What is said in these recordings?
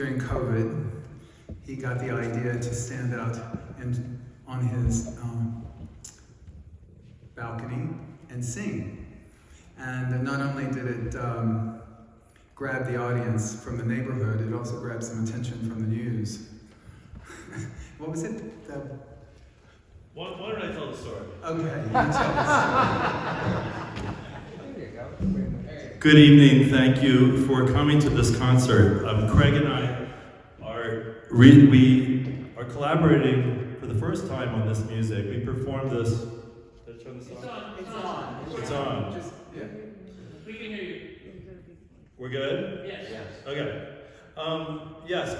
During COVID, he got the idea to stand out on his balcony and sing. And not only did it grab the audience from the neighborhood, it also grabbed some attention from the news. What was it? Why don't I tell the story? Okay, you tell the story. There you go. Good evening. Thank you for coming to this concert. Craig and I we are collaborating for the first time on this music. We performed this. Did I turn this on? It's on. Just, yeah. We can hear you. We're good? Yes. Okay. Yes,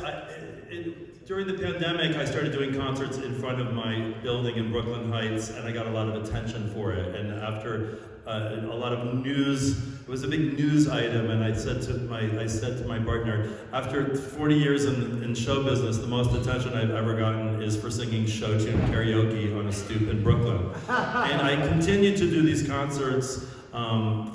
during the pandemic, I started doing concerts in front of my building in Brooklyn Heights, and I got a lot of attention for it. And after a lot of news, it was a big news item, and I said to my partner, after 40 years in show business, the most attention I've ever gotten is for singing show tune karaoke on a stoop in Brooklyn. And I continued to do these concerts. I'm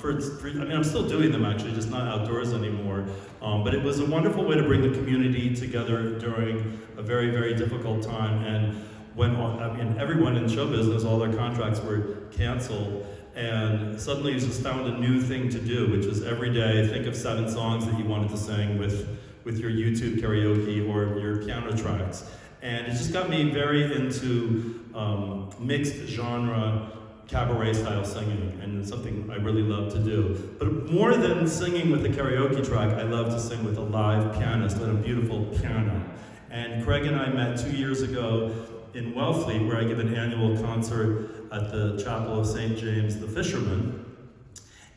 still doing them actually, just not outdoors anymore. But it was a wonderful way to bring the community together during a very, very difficult time. And when everyone in show business, all their contracts were canceled, and suddenly you just found a new thing to do, which is every day think of 7 songs that you wanted to sing with your YouTube karaoke or your piano tracks. And it just got me very into mixed genre cabaret style singing, and it's something I really love to do. But more than singing with a karaoke track, I love to sing with a live pianist and a beautiful piano. And Craig and I met 2 years ago in Wellfleet, where I give an annual concert at the Chapel of St. James the Fisherman.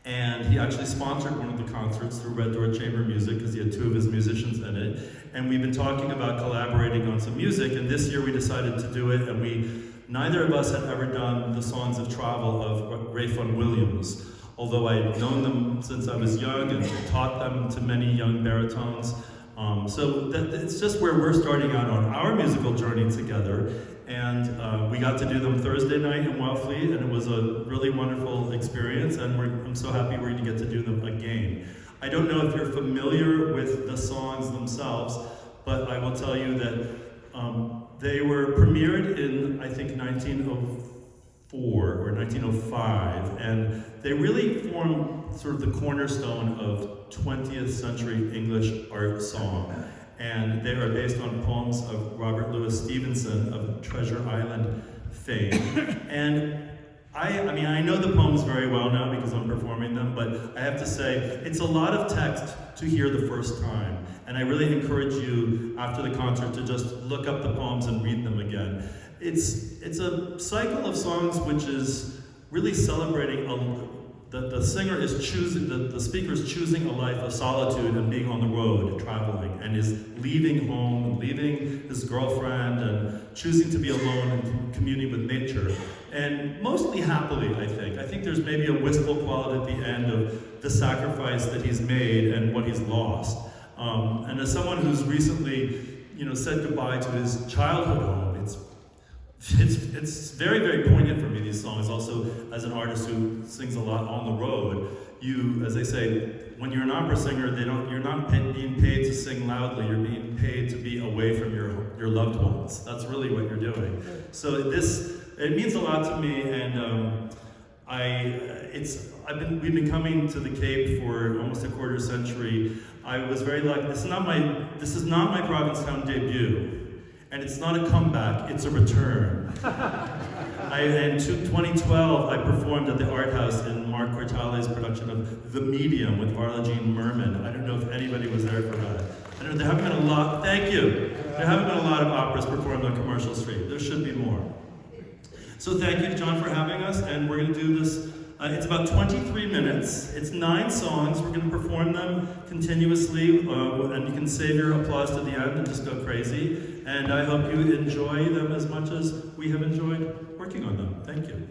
And he actually sponsored one of the concerts through Red Door Chamber Music because he had 2 of his musicians in it. And we've been talking about collaborating on some music, and this year we decided to do it, and neither of us had ever done the Songs of Travel of Ray Vaughan Williams, although I had known them since I was young and taught them to many young baritones. So it's just where we're starting out on our musical journey together. And we got to do them Thursday night in Wellfleet, and it was a really wonderful experience, and I'm so happy we're going to get to do them again. I don't know if you're familiar with the songs themselves, but I will tell you that they were premiered in, I think, 1904 or 1905, and they really form sort of the cornerstone of 20th century English art song. And they are based on poems of Robert Louis Stevenson of Treasure Island fame. And I know the poems very well now because I'm performing them, but I have to say, it's a lot of text to hear the first time. And I really encourage you, after the concert, to just look up the poems and read them again. It's a cycle of songs which is really celebrating the singer is choosing, the speaker is choosing a life of solitude and being on the road and traveling, and is leaving home and leaving his girlfriend and choosing to be alone and communing with nature. And mostly happily, I think. I think there's maybe a wistful quality at the end of the sacrifice that he's made and what he's lost. And as someone who's recently, said goodbye to his childhood home, it's very, very poignant for me, these songs. Also, as an artist who sings a lot on the road, you, as they say, when you're an opera singer, you're not being paid to sing loudly, you're being paid to be away from your loved ones. That's really what you're doing. So it means a lot to me, and we've been coming to the Cape for almost a quarter century. I was very lucky. This is not my Provincetown debut. And it's not a comeback, it's a return. In 2012, I performed at the Art House in Mark Cortale's production of The Medium with Varla Jean Merman. I don't know if anybody was there for that. I don't know, there haven't been a lot, thank you. There haven't been a lot of operas performed on Commercial Street. There should be more. So thank you, John, for having us, and we're gonna do this. It's about 23 minutes. It's 9 songs. We're going to perform them continuously, and you can save your applause to the end and just go crazy. And I hope you enjoy them as much as we have enjoyed working on them. Thank you.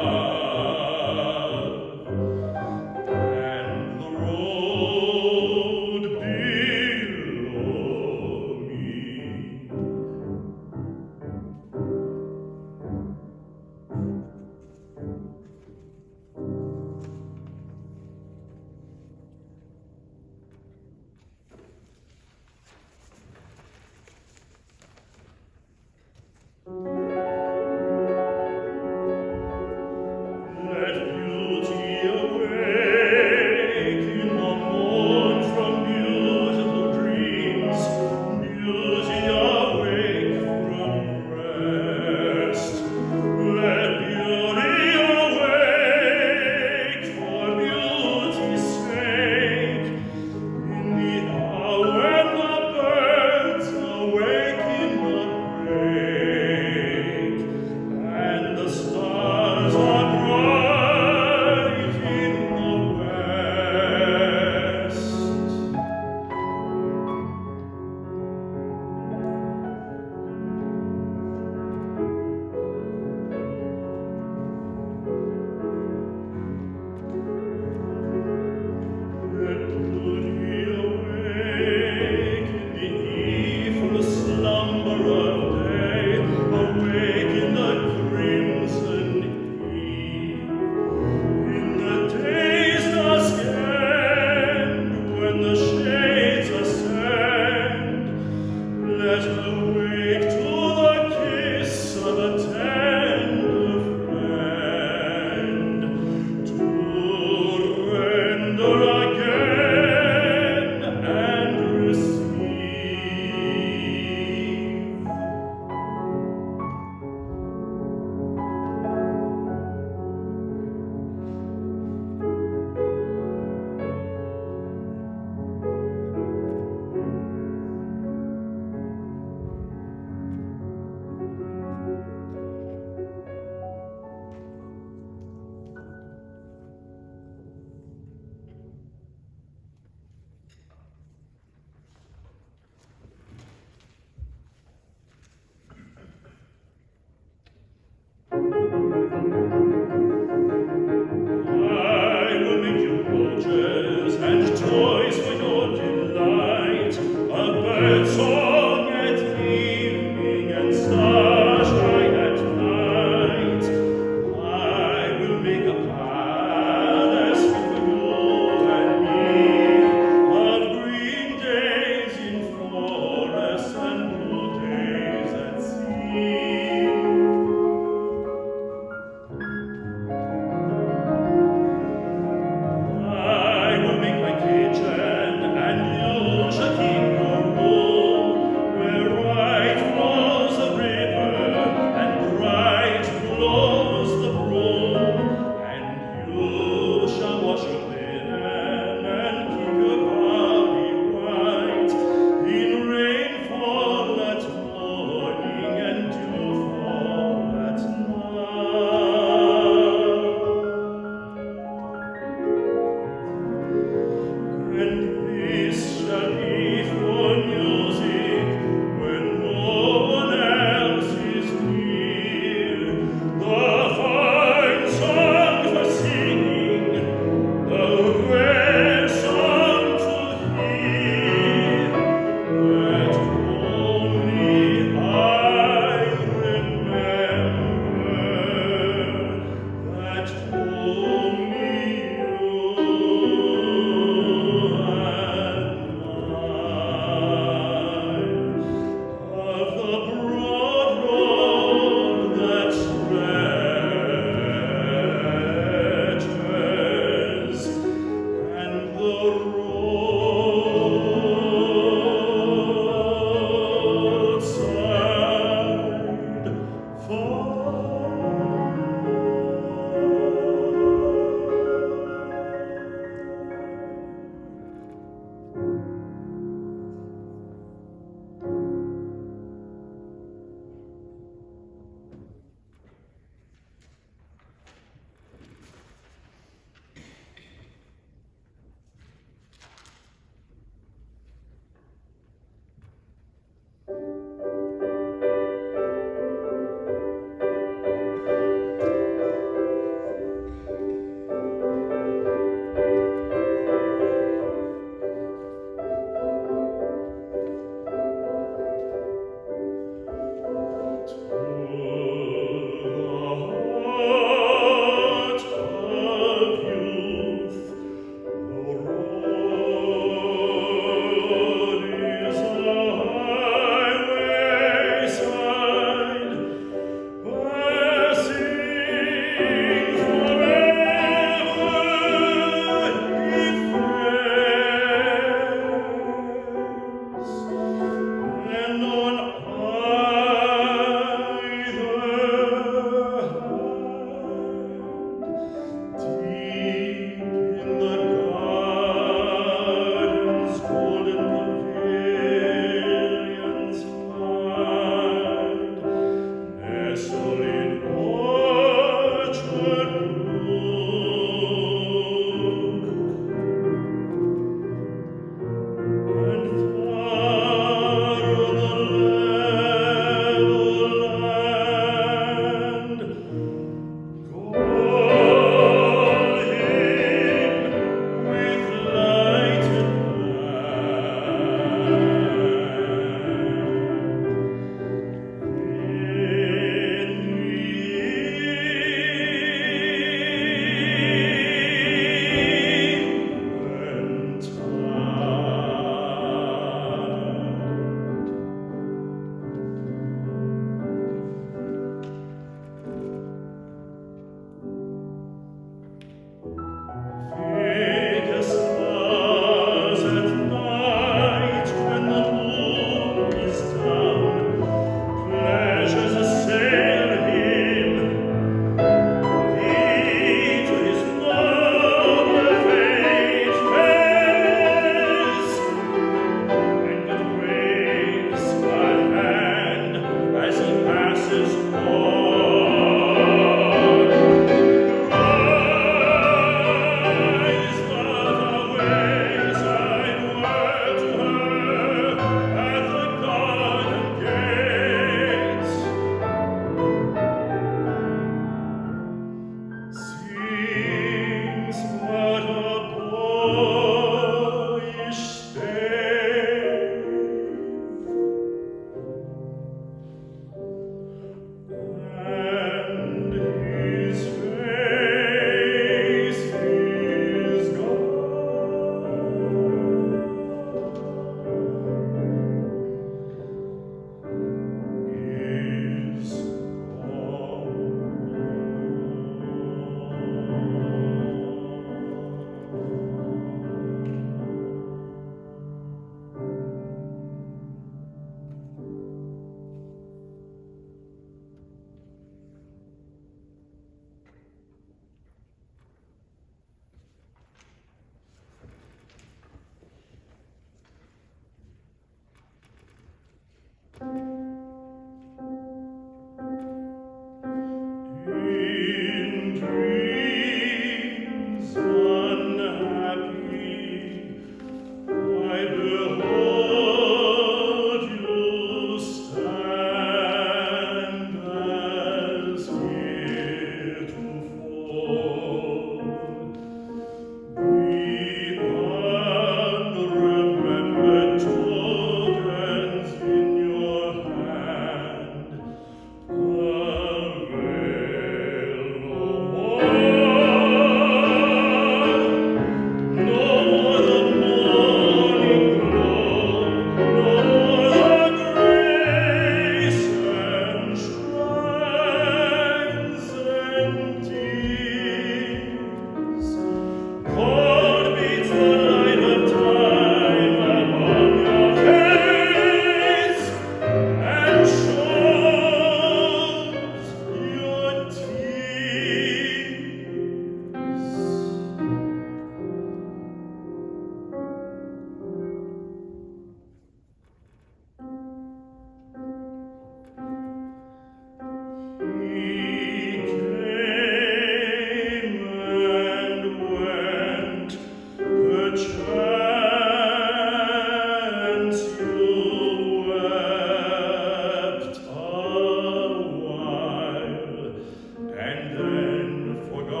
then forgot.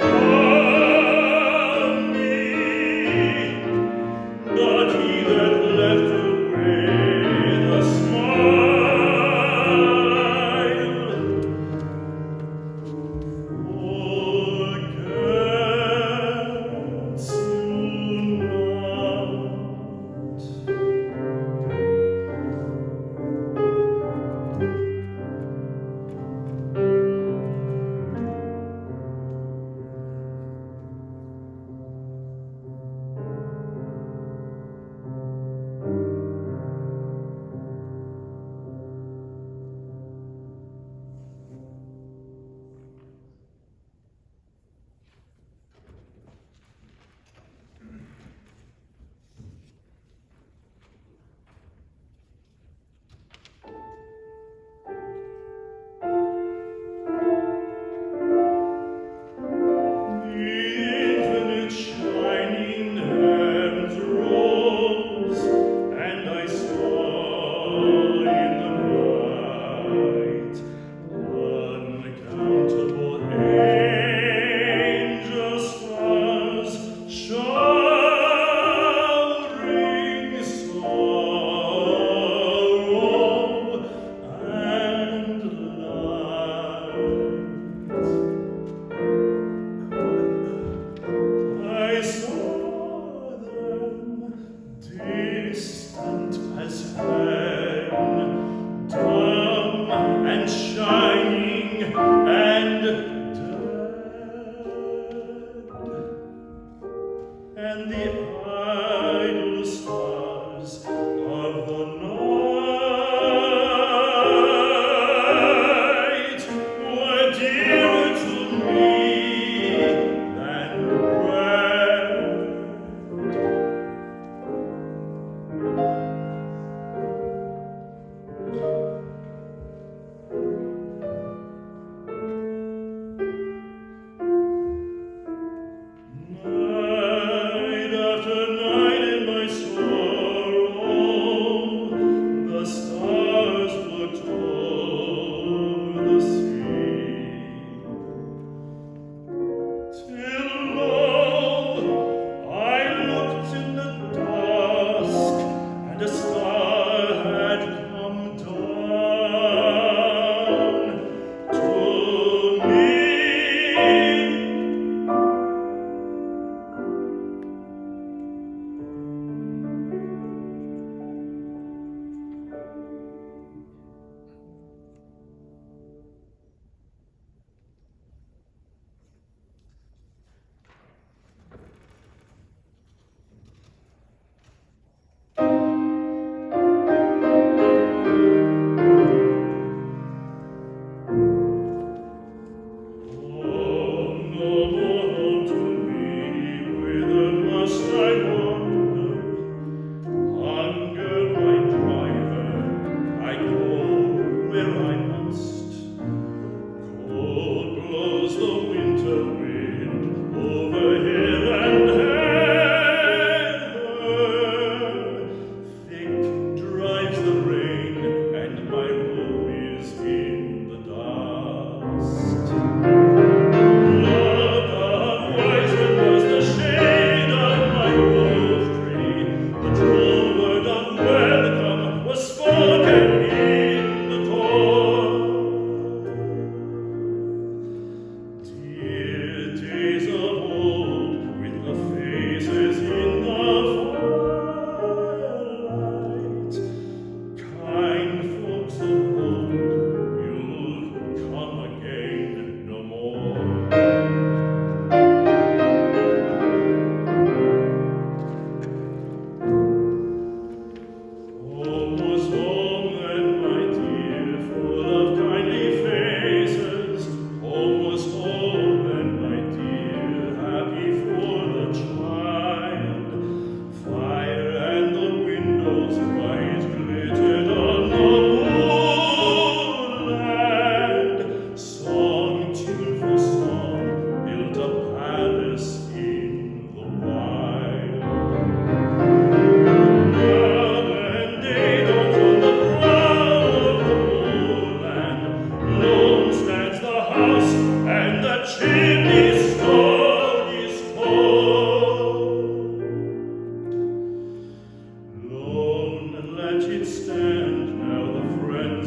Ah, me, but he that left with a smile forgets you not.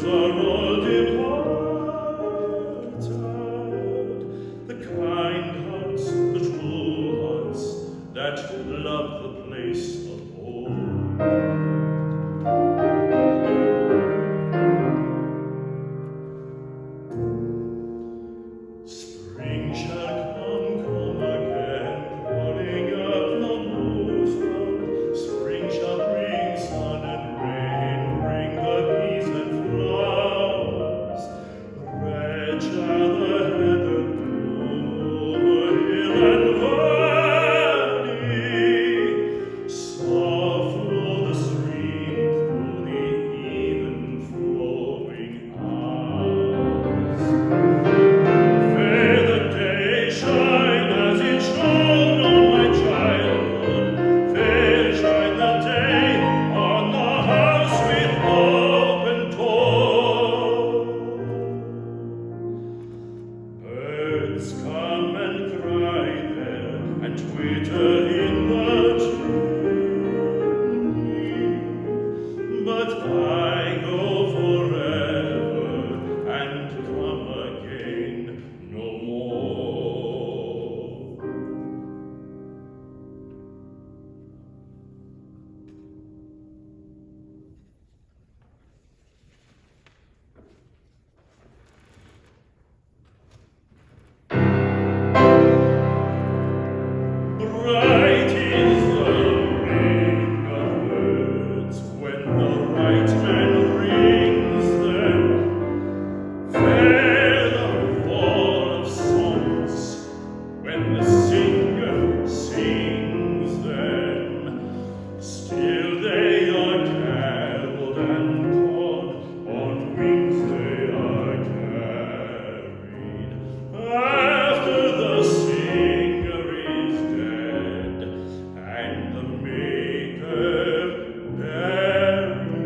friends are all departed. The kind hearts, the true hearts that love the place of home. Spring shall come again, calling up the moonflower. Spring shall bring sun and rain, bring the peas and flowers. Red shall the heather bloom over hill and valley. Soft flow the stream through the even flowing hours. Fair the day shine as it shone on my childhood. Fair shine the day on the house with open door. Birds come and cry there and twitter in the chimney. But I go forever and come again no more. Bright is the ring of birds when the right man rings them. Fair the fall of songs when the singer sings them. Still they are caroled and caught, on wings they are carried. After the singer is dead and the maker buried.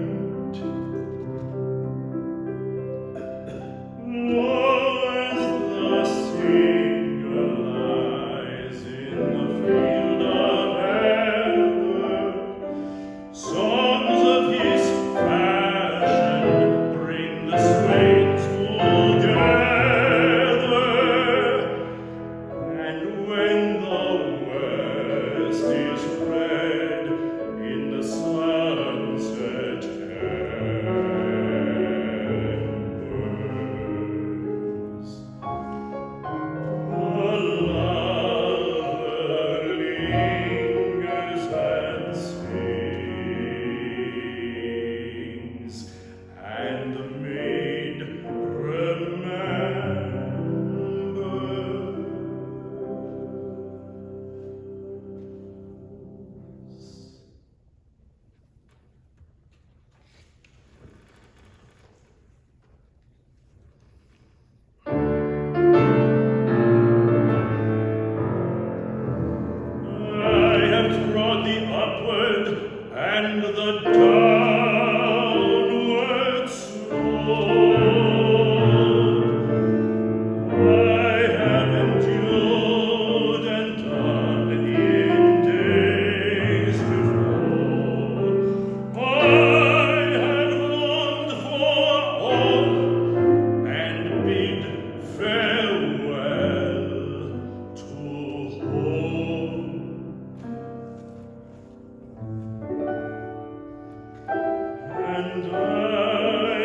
Low as the singer lies in the field of heaven, songs of his passion bring the swains together. And when the west is red in the sunset embers, a lover lingers and sings, and the maid remembers. I have trod the upward and the downward slope. I have endured and done in days before. I have longed for all and bid farewell to home. And I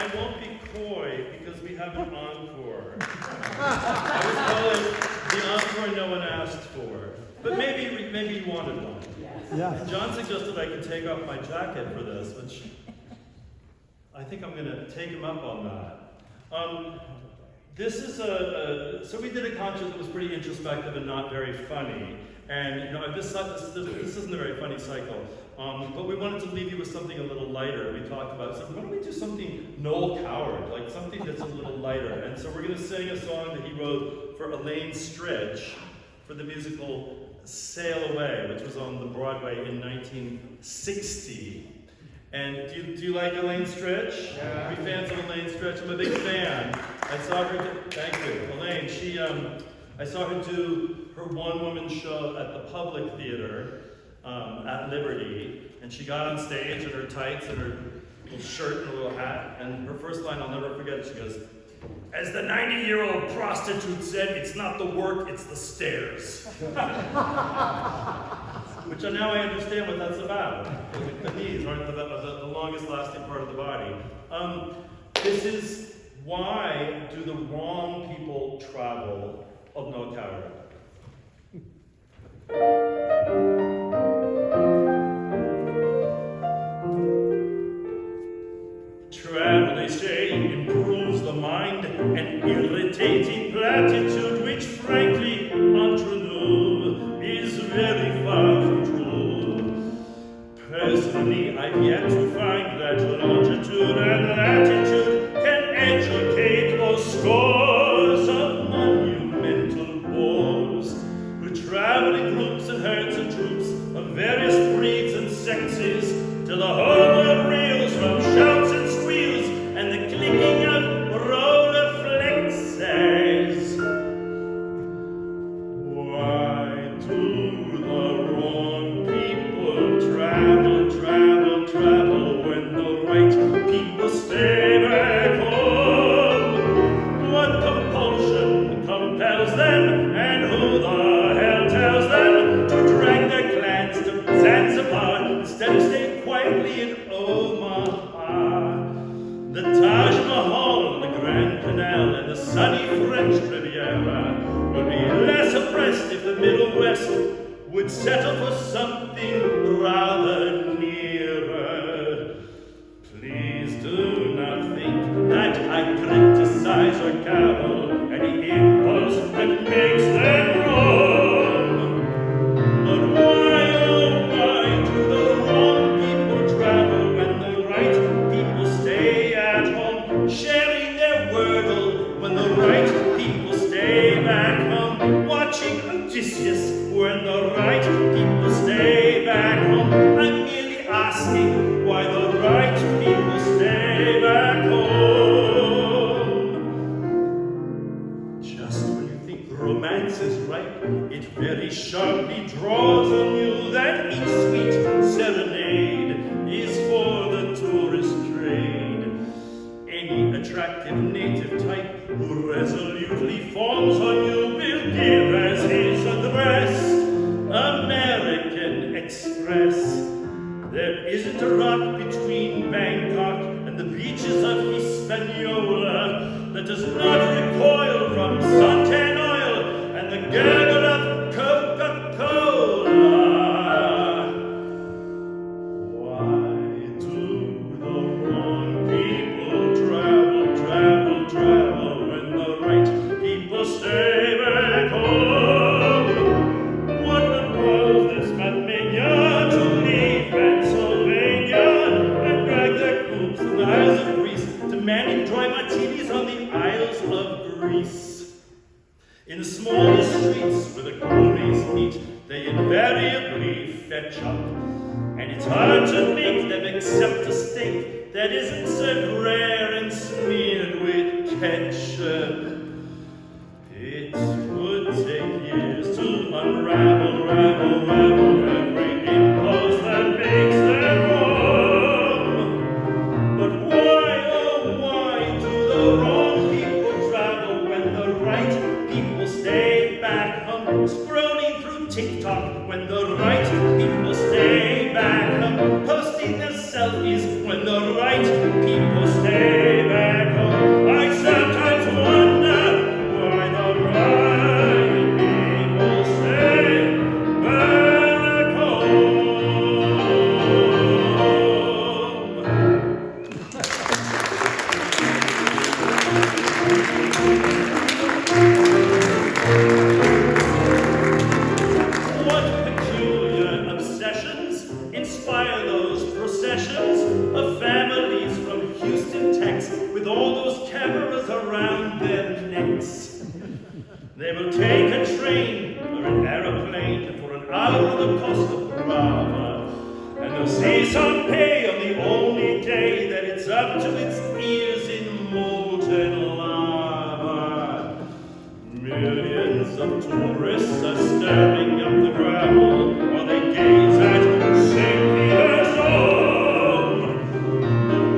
I won't be coy because we have an encore. I was calling the encore no one asked for. But maybe you wanted one. Yeah. John suggested I could take off my jacket for this, which I think I'm going to take him up on that. This is so we did a concert that was pretty introspective and not very funny. And this isn't a very funny cycle. But we wanted to leave you with something a little lighter. We talked about something. Why don't we do something Noel Coward, like something that's a little lighter? And so we're going to sing a song that he wrote for Elaine Stritch for the musical Sail Away, which was on the Broadway in 1960. And do you like Elaine Stritch? Yeah. Are we fans of Elaine Stritch? I'm a big fan. I saw her. Thank you, Elaine. I saw her do her one-woman show at the Public Theater at Liberty, and she got on stage in her tights and her little shirt and a little hat, and her first line I'll never forget. She goes, "As the 90-year-old prostitute said, it's not the work, it's the stairs." Which now I understand what that's about. The knees aren't the longest lasting part of the body. This is Why Do the Wrong People Travel of No Coward. Travel, they say, improves the mind, an irritating platitude which, frankly, entre nous, is very far from true. Personally, I've yet to find that longitude and latitude can educate those scores of monumental bores who travel in groups and herds and troops of various breeds and sexes till the whole world reels from shouts and squeals and the clicking of rollerflexes. Why do the wrong people travel when the right people stay back home? What compulsion compels them, and who the hell tells them to drag their clans to Zanzibar instead of staying quietly in Omaha? The Taj Mahal, the Grand Canal, and the sunny French Riviera would be less oppressed if the Middle West would settle for something rather nearer. Please do not think that I criticize or cavil any impulse that makes them wrong. But why, oh why, do the wrong people travel when the right people stay at home, sharing their wordle when the right people stay back home, watching Odysseus when the right people stay back home? I'm merely asking why the right people stay back home. Just when you think romance is ripe, it very sharply draws on you that each sweet serenade is for the tourist trade. Any attractive native type who resolutely fawns on you will give as his address American Express. There isn't a rock between Bangkok and the beaches of Hispaniola that does not recoil from suntan oil and the gurgle of Coca-Cola. Why do the wrong people travel when the right people stay back home? What was this Batmania to leave Pennsylvania and drag their coops in the Isles of Greece, demanding dry martinis on the Isles of Greece? In the smallest streets where the gourmets meet, they invariably fetch up, and it's hard to make them accept a steak that isn't served rare and smeared with ketchup. It would take years to unravel every impulse that makes them wrong. But why, oh why, do the wrong people travel when the right people stay back home? Scrolling through TikTok when the right people stay back home, posting their selfies when the right people stay back almost cameras around their necks. They will take a train or an aeroplane for an hour on the Costa Brava, and they'll see some pay on the only day that it's up to its ears in molten lava. Millions of tourists are staring up the gravel while they gaze at St. Peter's Dome.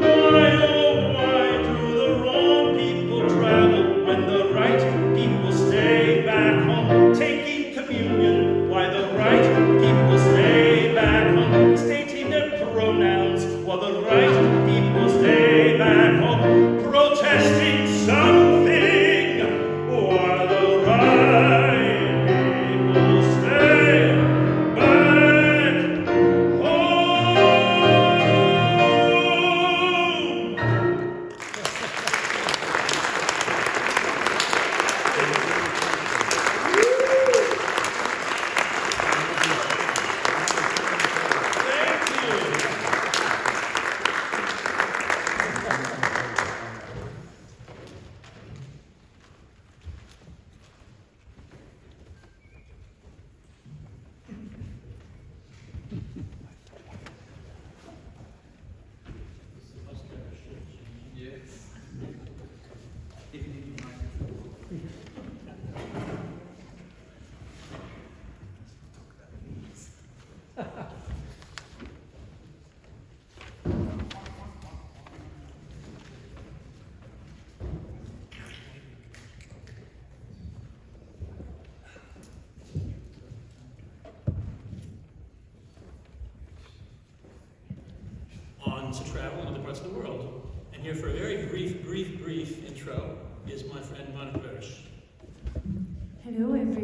But why, oh why do the wrong people travel when the right people stay back home taking communion? Why the right people stay back home stating their pronouns while the right people stay back home protesting something? While the right people stay back home. Thank you. On to travel in other parts of the world. And here for a very brief intro is my friend Monica Hirsch. Hello everyone.